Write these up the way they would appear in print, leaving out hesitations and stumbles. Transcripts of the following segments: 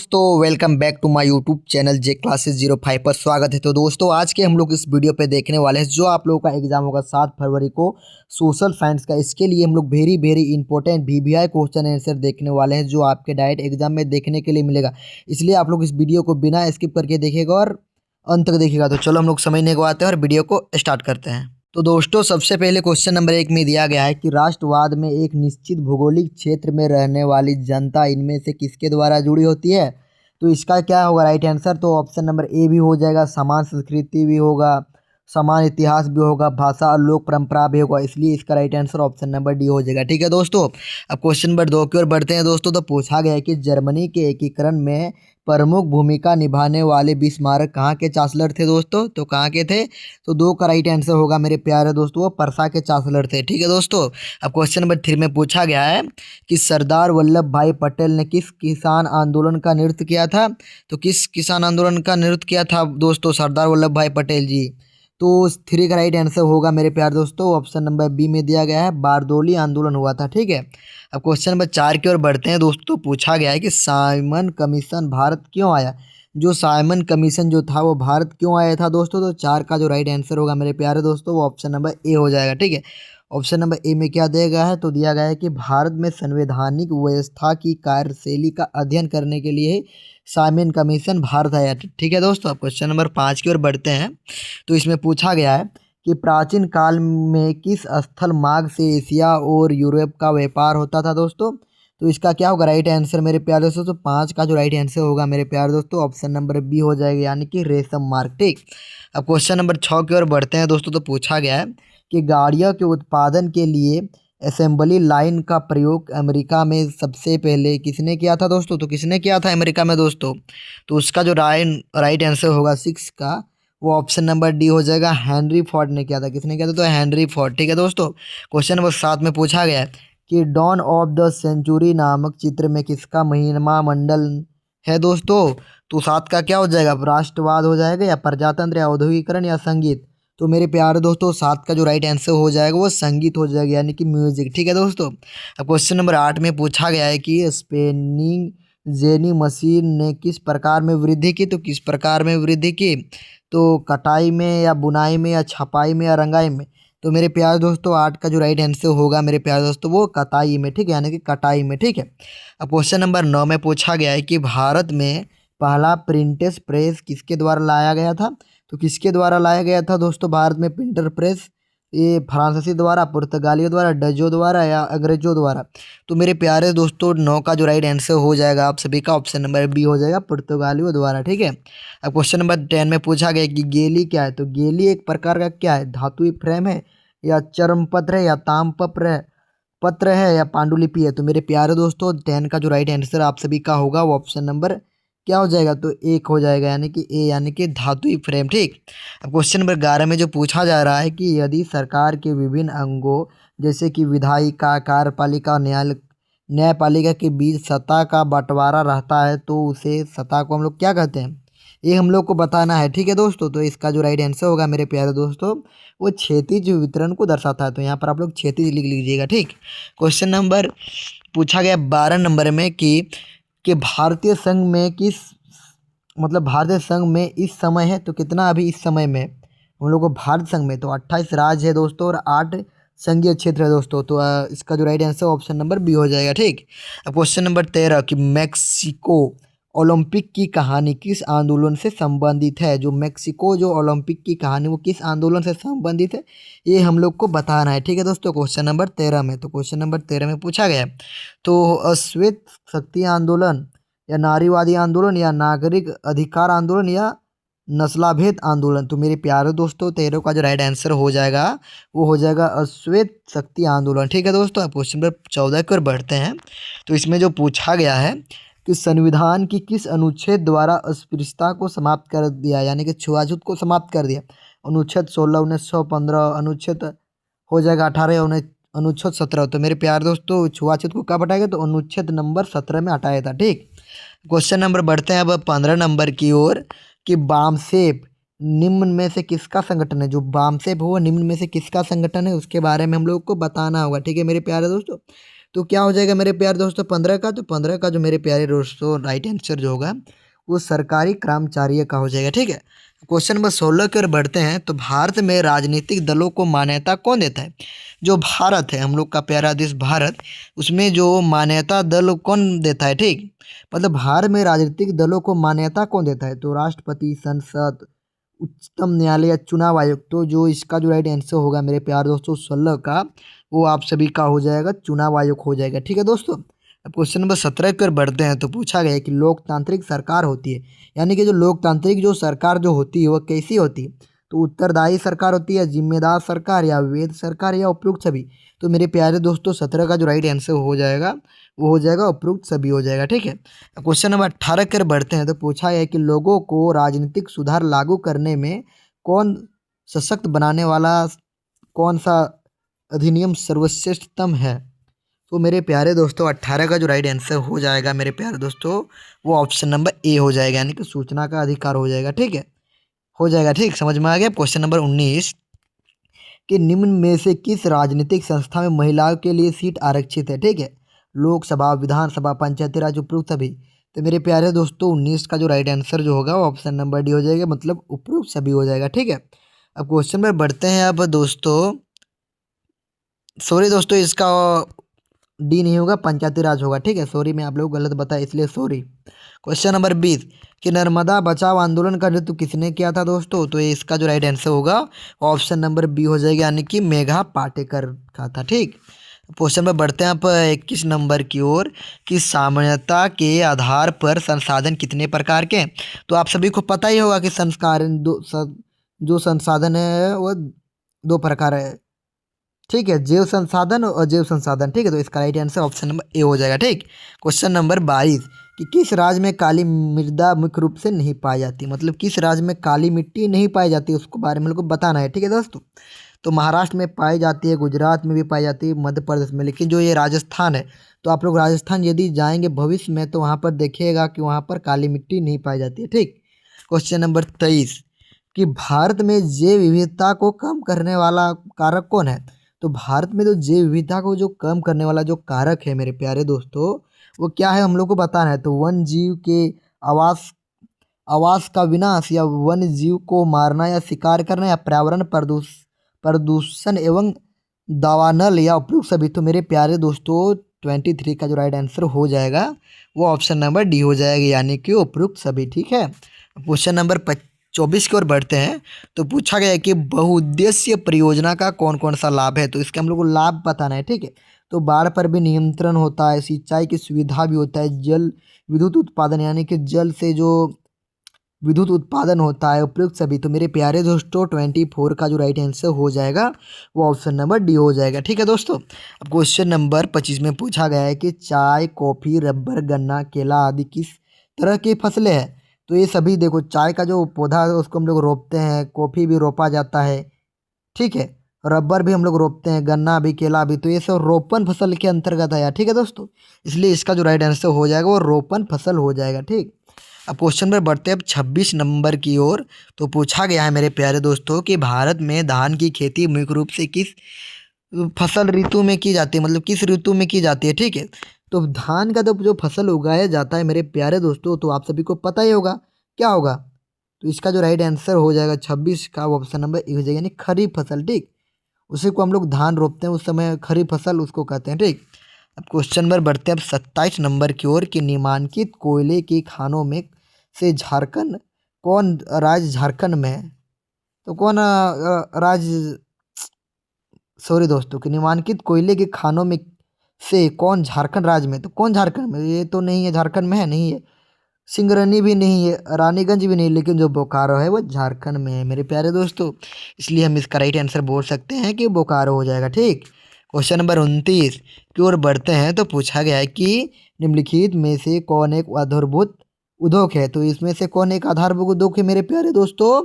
दोस्तों, welcome back to my YouTube channel J classes 05 पर स्वागत है। तो दोस्तों, आज के हम लोग इस वीडियो पे देखने वाले हैं जो आप लोगों का एग्जाम होगा 7 फरवरी को सोशल साइंस का। इसके लिए हम लोग very very important VVI question answer देखने वाले हैं जो आपके डायरेक्ट एग्जाम में देखने के लिए मिलेगा। इसलिए आप लोग इस वीडियो को बिना स्किप करके देखिएगा और अंत तक देखिएगा। तो चलो हम लोग समझने को आते हैं और वीडियो को स्टार्ट करते हैं। तो दोस्तों, सबसे पहले क्वेश्चन नंबर 1 में दिया गया है कि राष्ट्रवाद में एक निश्चित भौगोलिक क्षेत्र में रहने वाली जनता इनमें से किसके द्वारा जुड़ी होती है। तो इसका क्या होगा राइट आंसर। तो ऑप्शन नंबर ए भी हो जाएगा, समान संस्कृति भी होगा, समान इतिहास भी होगा, भाषा और लोक परंपरा भी होगा। इसलिए इसका right answer option number D हो जाएगा। ठीक है दोस्तों, अब क्वेश्चन नंबर 2 की ओर बढ़ते हैं दोस्तों। तो पूछा गया है कि जर्मनी के एकीकरण में प्रमुख भूमिका निभाने वाले बिस्मार्क कहाँ के चांसलर थे दोस्तों। तो कहाँ के थे। तो 2 का राइट आंसर होगा मेरे प्यारे दोस्तों, वो परसा के चांसलर थे। ठीक है दोस्तों, अब क्वेश्चन नंबर 3 में पूछा गया है कि सरदार वल्लभ भाई पटेल ने किस किसान आंदोलन का नेतृत्व किया था। तो किस किसान आंदोलन का नेतृत्व किया था दोस्तों सरदार वल्लभ भाई पटेल जी। तो 3 का राइट आंसर होगा मेरे प्यारे दोस्तों, ऑप्शन नंबर बी में दिया गया है, बारदोली आंदोलन हुआ था। ठीक है, अब क्वेश्चन नंबर 4 की ओर बढ़ते हैं दोस्तों। पूछा गया है कि साइमन कमीशन भारत क्यों आया। जो साइमन कमीशन जो था वो भारत क्यों आया था दोस्तों। तो 4 का जो राइट आंसर होगा मेरे प्यारे दोस्तों, वो ऑप्शन नंबर ए हो जाएगा। ठीक है, ऑप्शन नंबर ए में क्या दिया गया है। तो दिया गया है कि भारत में संवैधानिक व्यवस्था की कार्यशैली का अध्ययन करने के लिए साइमन कमीशन भारत आया। ठीक है दोस्तों, अब क्वेश्चन नंबर 5 की ओर बढ़ते हैं। तो इसमें पूछा गया है कि प्राचीन काल में किस स्थल मार्ग से एशिया और यूरोप का व्यापार होता था दोस्तों। तो इसका क्या होगा राइट आंसर मेरे प्यारे दोस्तों। तो 5 का जो राइट आंसर होगा मेरे प्यारे दोस्तों, ऑप्शन नंबर बी हो जाएगा, यानी कि रेशम मार्ग। ठीक, अब क्वेश्चन नंबर 6 की ओर बढ़ते हैं दोस्तों। तो पूछा गया है कि गाड़ियों के उत्पादन के लिए असेंबली लाइन का प्रयोग अमेरिका में सबसे पहले किसने किया था दोस्तों। तो किसने किया था अमेरिका में दोस्तों। तो उसका जो राइट आंसर होगा 6 का, वो ऑप्शन नंबर डी हो जाएगा, हेनरी फोर्ड ने किया था। किसने किया था। तो हेनरी फोर्ड। ठीक है दोस्तों, क्वेश्चन नंबर 7 में पूछा गया है कि डॉन ऑफ द सेंचुरी नामक चित्र में किसका महिमा मंडल है दोस्तों। तो 7 का क्या हो जाएगा, राष्ट्रवाद हो जाएगा, या प्रजातंत्र, या औद्योगिकरण, या संगीत। तो मेरे प्यारे दोस्तों, 7 का जो राइट आंसर हो जाएगा वो संगीत हो जाएगा, यानी कि म्यूजिक। ठीक है दोस्तों, अब क्वेश्चन नंबर 8 में पूछा गया है कि स्पेनिंग जेनी मशीन ने किस प्रकार में वृद्धि की। तो किस प्रकार में वृद्धि की। तो कटाई में, या बुनाई में, या छपाई में, या रंगाई में। तो मेरे प्यारे दोस्तों, 8 का जो राइट आंसर होगा मेरे प्यारे दोस्तों, वो कटाई में। ठीक है, यानी कि कटाई में। ठीक है, अब क्वेश्चन नंबर 9 में पूछा गया है कि भारत में पहला प्रिंटेड प्रेस किसके द्वारा लाया गया था। तो किसके द्वारा लाया गया था दोस्तों भारत में प्रिंटर प्रेस। ये फ्रांसीसी द्वारा, पुर्तगालियों द्वारा, डचों द्वारा, या अंग्रेजों द्वारा। तो मेरे प्यारे दोस्तों, 9 का जो राइट आंसर हो जाएगा आप सभी का, ऑप्शन नंबर बी हो जाएगा, पुर्तगालियों द्वारा। ठीक है, अब क्वेश्चन नंबर 10 में पूछा गया कि गेली क्या है। तो गेली एक प्रकार का क्या है, धातुई फ्रेम है, या चर्मपत्र है, या ताम्रपत्र पत्र है, या पांडुलिपि है। तो मेरे प्यारे दोस्तों, 10 का जो राइट आंसर आप सभी का होगा वो ऑप्शन नंबर क्या हो जाएगा। तो 1 हो जाएगा, यानी कि ए, यानी कि धातुई फ्रेम। ठीक, अब क्वेश्चन नंबर 11 में जो पूछा जा रहा है कि यदि सरकार के विभिन्न अंगों जैसे कि विधायिका, कार्यपालिका और न्यायपालिका के बीच सत्ता का बंटवारा रहता है तो उसे सत्ता को हम लोग क्या कहते हैं, ये हम लोग को बताना है। ठीक है दोस्तों, तो इसका जो राइट आंसर होगा मेरे प्यारे दोस्तों, वो क्षैतिज वितरण को दर्शाता है। तो यहाँ पर आप लोग क्षैतिज लिख लीजिएगा। ठीक, क्वेश्चन नंबर पूछा गया 12 नंबर में कि भारतीय संघ में किस भारतीय संघ में इस समय है। तो कितना अभी इस समय में हम लोग को भारत संघ में। तो 28 राज्य है दोस्तों और 8 संघीय क्षेत्र है दोस्तों। तो इसका जो right answer option number B हो जाएगा। ठीक, अब क्वेश्चन नंबर 13 कि मैक्सिको ओलंपिक की कहानी किस आंदोलन से संबंधित है। जो मैक्सिको जो ओलंपिक की कहानी वो किस आंदोलन से संबंधित है, ये हम लोग को बताना है। ठीक है दोस्तों, क्वेश्चन नंबर 13 में। तो क्वेश्चन नंबर 13 में पूछा गया है तो श्वेत शक्ति आंदोलन, या नारीवादी आंदोलन, या नागरिक अधिकार आंदोलन, या नस्लाभेद आंदोलन। तो मेरे प्यारे दोस्तों, 13 का जो राइट आंसर हो जाएगा वो हो जाएगा श्वेत शक्ति आंदोलन। ठीक है दोस्तों, अब क्वेश्चन नंबर 14 की ओर बढ़ते हैं। तो इसमें जो पूछा गया है कि संविधान की किस अनुच्छेद द्वारा अस्पृश्यता को समाप्त कर दिया, यानी कि छुआछूत को समाप्त कर दिया। अनुच्छेद 16, 1915, अनुच्छेद हो जाएगा 18, अनुच्छेद 17। तो मेरे प्यारे दोस्तों, छुआछूत को कब हटाएगा। तो अनुच्छेद नंबर 17 में हटाया था। ठीक, क्वेश्चन नंबर बढ़ते हैं अब 15 नंबर की ओर कि बामसेफ निम्न में से किसका संगठन है। जो बामसेफ हो निम्न में से किसका संगठन है उसके बारे में हम लोग को बताना होगा। ठीक है मेरे प्यारे दोस्तों, तो क्या हो जाएगा मेरे प्यारे दोस्तों 15 का, तो 15 का जो मेरे प्यारे दोस्तों राइट आंसर जो होगा वो सरकारी कर्मचारी का हो जाएगा। ठीक है, क्वेश्चन नंबर 16 की ओर बढ़ते हैं। तो भारत में राजनीतिक दलों को मान्यता कौन देता है? जो भारत है, हम लोग का प्यारा देश भारत, उसमें जो मान्यता दल कौन देता है? ठीक, मतलब भारत में राजनीतिक दलों को मान्यता कौन देता है? तो राष्ट्रपति, संसद, उच्चतम न्यायालय या चुनाव आयोग। तो जो इसका जो राइट आंसर होगा मेरे प्यारे दोस्तों 16 का, वो आप सभी का हो जाएगा चुनाव आयोग हो जाएगा। ठीक है दोस्तों, अब क्वेश्चन नंबर 17 पर बढ़ते हैं। तो पूछा गया है कि लोकतांत्रिक सरकार होती है, यानी कि जो लोकतांत्रिक जो सरकार जो होती है वह कैसी होती है? तो उत्तरदायी सरकार होती है, जिम्मेदार सरकार, या वैध सरकार, या उपयुक्त सभी। तो मेरे प्यारे दोस्तों 17 का जो राइट आंसर हो जाएगा वो हो जाएगा उपयुक्त सभी हो जाएगा। ठीक है, क्वेश्चन नंबर 18 कर बढ़ते हैं। तो पूछा है कि लोगों को राजनीतिक सुधार लागू करने में कौन सशक्त बनाने वाला कौन सा अधिनियम सर्वश्रेष्ठतम है? तो मेरे प्यारे दोस्तों 18 का जो राइट आंसर हो जाएगा मेरे प्यारे दोस्तों वो ऑप्शन नंबर ए हो जाएगा, यानी कि सूचना का अधिकार हो जाएगा। ठीक है, हो जाएगा। ठीक, समझ में आ गया। क्वेश्चन नंबर 19 कि निम्न में से किस राजनीतिक संस्था में महिलाओं के लिए सीट आरक्षित है? ठीक है, लोकसभा, विधानसभा, पंचायती राज, उपयुक्त सभी। तो मेरे प्यारे दोस्तों 19 का जो राइट आंसर जो होगा वो ऑप्शन नंबर डी हो जाएगा, मतलब उपयुक्त सभी हो जाएगा। ठीक है, अब क्वेश्चन पर बढ़ते हैं। अब दोस्तों सॉरी दोस्तों, इसका डी नहीं होगा, पंचायती राज होगा। ठीक है, सॉरी, मैं आप लोग गलत बताया इसलिए सॉरी। क्वेश्चन नंबर 20 कि नर्मदा बचाओ आंदोलन का नेतृत्व किसने किया था दोस्तों? तो ये इसका जो राइट आंसर होगा ऑप्शन नंबर बी हो जाएगा, यानी कि मेघा पाटेकर का था। ठीक, क्वेश्चन पर बढ़ते हैं आप 21 नंबर की ओर कि सामान्यता के आधार पर संसाधन कितने प्रकार के हैं? तो आप सभी को पता ही होगा कि जो संसाधन है वो दो प्रकार है। ठीक है, जैव संसाधन और अजैव संसाधन। ठीक है, तो इसका right answer option number A हो जाएगा। ठीक, क्वेश्चन नंबर 22 कि किस राज्य में काली मृदा मुख्य रूप से नहीं पाई जाती? मतलब किस राज्य में काली मिट्टी नहीं पाई जाती उसको बारे में लोग को बताना है। ठीक है दोस्तों, तो महाराष्ट्र में पाई जाती है, गुजरात में भी पाई जाती है, मध्य प्रदेश में, लेकिन जो ये राजस्थान है, तो आप लोग राजस्थान यदि जाएंगे भविष्य में तो वहाँ पर देखिएगा कि वहाँ पर काली मिट्टी नहीं पाई जाती है। ठीक, क्वेश्चन नंबर 23 कि भारत में जैव विविधता को कम करने वाला कारक कौन है? तो भारत में जो जैव विविधता को जो कम करने वाला जो कारक है मेरे प्यारे दोस्तों वो क्या है हम लोग को बताना है। तो वन जीव के आवास आवास का विनाश, या वन जीव को मारना या शिकार करना, या पर्यावरण प्रदूषण एवं दावानल, या उपयुक्त सभी। तो मेरे प्यारे दोस्तों 23 का जो राइट आंसर हो जाएगा वो ऑप्शन नंबर डी हो जाएगा, यानी कि उपयुक्त सभी। ठीक है, क्वेश्चन नंबर 24 की ओर बढ़ते हैं। तो पूछा गया है कि बहुउद्देश्य परियोजना का कौन कौन सा लाभ है? तो इसके हम लोग को लाभ बताना है। ठीक है, तो बाढ़ पर भी नियंत्रण होता है, सिंचाई की सुविधा भी होता है, जल विद्युत उत्पादन, यानी कि जल से जो विद्युत उत्पादन होता है, उपयुक्त सभी। तो मेरे प्यारे दोस्तों 24 का जो राइट आंसर हो जाएगा वो ऑप्शन नंबर डी हो जाएगा। ठीक है दोस्तों, अब क्वेश्चन नंबर 25 में पूछा गया है कि चाय, कॉफ़ी, रबर, गन्ना, केला आदि किस तरह की फसलें हैं? तो ये सभी देखो, चाय का जो पौधा है उसको हम लोग रोपते हैं, कॉफ़ी भी रोपा जाता है, ठीक है, रबर भी हम लोग रोपते हैं, गन्ना भी, केला भी, तो ये सब रोपण फसल के अंतर्गत आया। ठीक है दोस्तों, इसलिए इसका जो राइट आंसर हो जाएगा वो रोपण फसल हो जाएगा। ठीक, अब क्वेश्चन पर बढ़ते हैं अब 26 नंबर की ओर। तो पूछा गया है मेरे प्यारे दोस्तों कि भारत में धान की खेती मुख्य रूप से किस फसल ऋतु में की जाती है, मतलब किस ऋतु में की जाती है? ठीक है, तो धान का जो फसल उगाया जाता है मेरे प्यारे दोस्तों तो आप सभी को पता ही होगा क्या होगा। तो इसका जो राइट आंसर हो जाएगा 26 का ऑप्शन नंबर ए हो जाएगा, यानी खरीफ फसल। ठीक, उसी को हम लोग धान रोपते हैं उस समय खरीफ फसल उसको कहते हैं। ठीक, अब क्वेश्चन नंबर बढ़ते हैं अब 27 नंबर की ओर कि निम्नलिखित कोयले की खानों में से झारखंड कौन राज्य झारखंड में है? तो कौन राज्य सॉरी दोस्तों कि निम्नलिखित कोयले के खानों में से कौन झारखंड राज्य में? तो कौन झारखंड में? ये तो नहीं है, झारखंड में है नहीं है, सिंगरनी भी नहीं है, रानीगंज भी नहीं, लेकिन जो बोकारो है वो झारखंड में है मेरे प्यारे दोस्तों, इसलिए हम इसका राइट आंसर बोल सकते हैं कि बोकारो हो जाएगा। ठीक, क्वेश्चन नंबर 29 की ओर बढ़ते हैं। तो पूछा गया है कि निम्नलिखित में से कौन एक आधारभूत उद्योग है? तो इसमें से कौन एक आधारभूत उद्योग है मेरे प्यारे दोस्तों?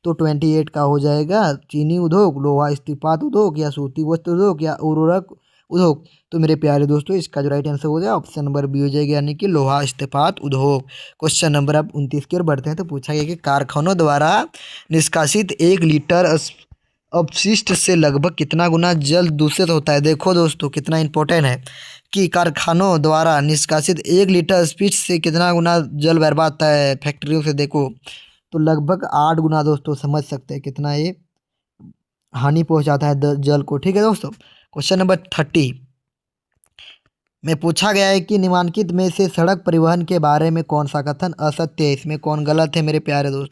तो 28 का हो जाएगा चीनी उद्योग, लोहा इस्पात उद्योग, या सूती वस्त्र उद्योग, या उर्वरक उद्योग। तो मेरे प्यारे दोस्तों इसका जो राइट आंसर हो जाएगा ऑप्शन नंबर बी हो जाएगा, यानी कि लोहा इस्पात उद्योग। क्वेश्चन नंबर अब 29 की ओर बढ़ते हैं। तो पूछा गया कि कारखानों द्वारा निष्कासित 1 लीटर अपशिष्ट से लगभग कितना गुना जल दूषित होता है। देखो दोस्तों कितना इंपॉर्टेंट है कि कारखानों द्वारा निष्कासित 1 लीटर अपशिष्ट से कितना गुना जल बर्बाद होता है फैक्ट्रियों से। देखो तो लगभग 8 गुना। दोस्तों समझ सकते हैं कितना ये हानि पहुंचाता है जल को। ठीक है दोस्तों। क्वेश्चन नंबर 30 में पूछा गया है कि निम्नलिखित में से सड़क परिवहन के बारे में कौन सा कथन असत्य है, इसमें कौन गलत है मेरे प्यारे दोस्त।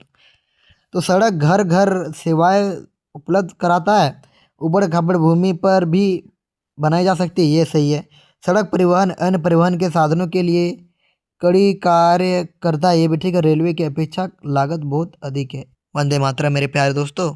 तो सड़क घर घर सेवाएं उपलब्ध कराता है, ऊबड़ खाबड़ भूमि पर भी बनाई जा सकती है, ये सही है। सड़क परिवहन अन्य परिवहन के साधनों के लिए कड़ी कार्य करता है, ये भी ठीक है। रेलवे की अपेक्षा लागत बहुत अधिक है। वंदे मातरम मेरे प्यारे दोस्तों।